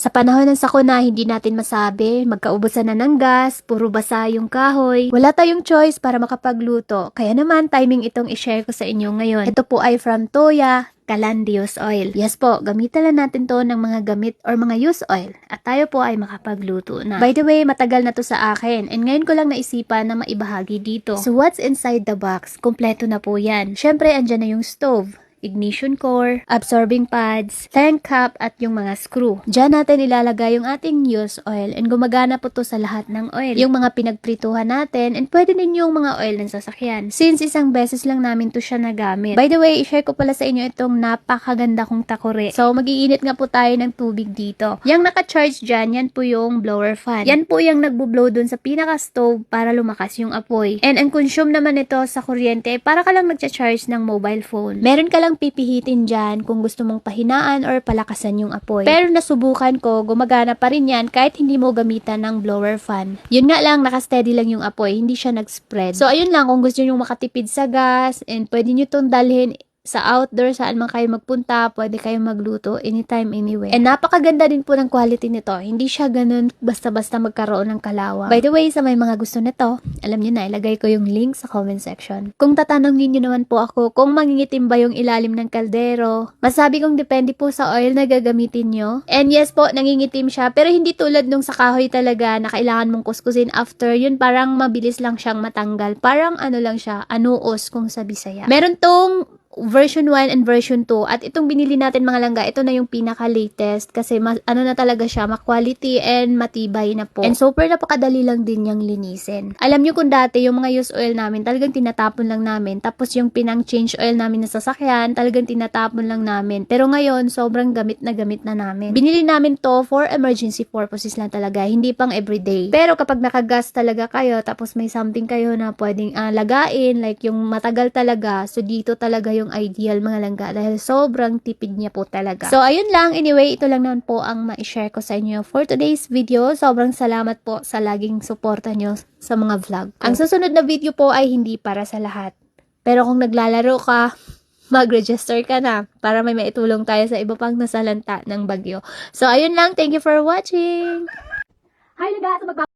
Sa panahon ng sakuna, hindi natin masabi, magkaubusan na ng gas, puro basa yung kahoy. Wala tayong choice para makapagluto. Kaya naman, timing itong i-share ko sa inyo ngayon. Ito po ay from Toya, Calandios Oil. Yes po, gamitan lang natin to ng mga gamit or mga used oil. At tayo po ay makapagluto na. By the way, matagal na to sa akin. And ngayon ko lang naisipan na maibahagi dito. So what's inside the box? Kompleto na po yan. Syempre, andyan na yung stove, ignition core, absorbing pads, tank cap, at yung mga screw. Diyan natin ilalagay yung ating used oil and gumagana po to sa lahat ng oil. Yung mga pinagprituhan natin and pwede din yung mga oil ng sasakyan. Since isang beses lang namin to siya nagamit. By the way, i-share ko pala sa inyo itong napakaganda kong takore. So, mag-iinit nga po tayo ng tubig dito. Yung naka-charge dyan, yan po yung blower fan. Yan po yung nagbo-blow dun sa pinaka-stove para lumakas yung apoy. And ang consume naman ito sa kuryente, para ka lang nagcha-charge ng mobile phone. Meron ka lang pipihitin dyan kung gusto mong pahinaan or palakasan yung apoy. Pero nasubukan ko, gumagana pa rin yan kahit hindi mo gamitan ng blower fan. Yun nga lang, nakasteady lang yung apoy, hindi siya nag-spread. So ayun lang, kung gusto nyo makatipid sa gas and pwede nyo itong dalhin sa outdoor, saan man kayo magpunta, pwede kayong magluto anytime, anywhere. And napakaganda din po ng quality nito. Hindi siya ganun basta-basta magkaroon ng kalawang. By the way, sa may mga gusto nito, alam niyo na, ilagay ko yung link sa comment section. Kung tatanungin niyo naman po ako kung mangingitim ba yung ilalim ng kaldero, masabi kong depende po sa oil na gagamitin nyo. And yes po, nangingitim siya, pero hindi tulad nung sa kahoy talaga na kailangan mong kuskusin after yun, parang mabilis lang siyang matanggal. Parang ano lang siya, anuos kung sa Bisaya. Meron tong version 1 and version 2. At itong binili natin mga langga, ito na yung pinaka-latest kasi ano na talaga siya, ma-quality and matibay na po. And super napakadali lang din niyang linisin. Alam niyo kung dati yung mga used oil namin, talagang tinatapon lang namin. Tapos yung pinang-change oil namin na sasakyan, talagang tinatapon lang namin. Pero ngayon, sobrang gamit na namin. Binili namin to for emergency purposes lang talaga, hindi pang everyday. Pero kapag nakagas talaga kayo, tapos may something kayo na pwedeng lagain, like yung matagal talaga, so dito talaga yung ideal mga langga dahil sobrang tipid niya po talaga. So ayun lang, anyway, ito lang naman po ang ma-share ko sa inyo for today's video. Sobrang salamat po sa laging suporta nyo sa mga vlog ko. Ang susunod na video po ay hindi para sa lahat. Pero kung naglalaro ka, mag-register ka na para may maitulong tayo sa iba pang nasalanta ng bagyo. So ayun lang, thank you for watching! Hi, Laga!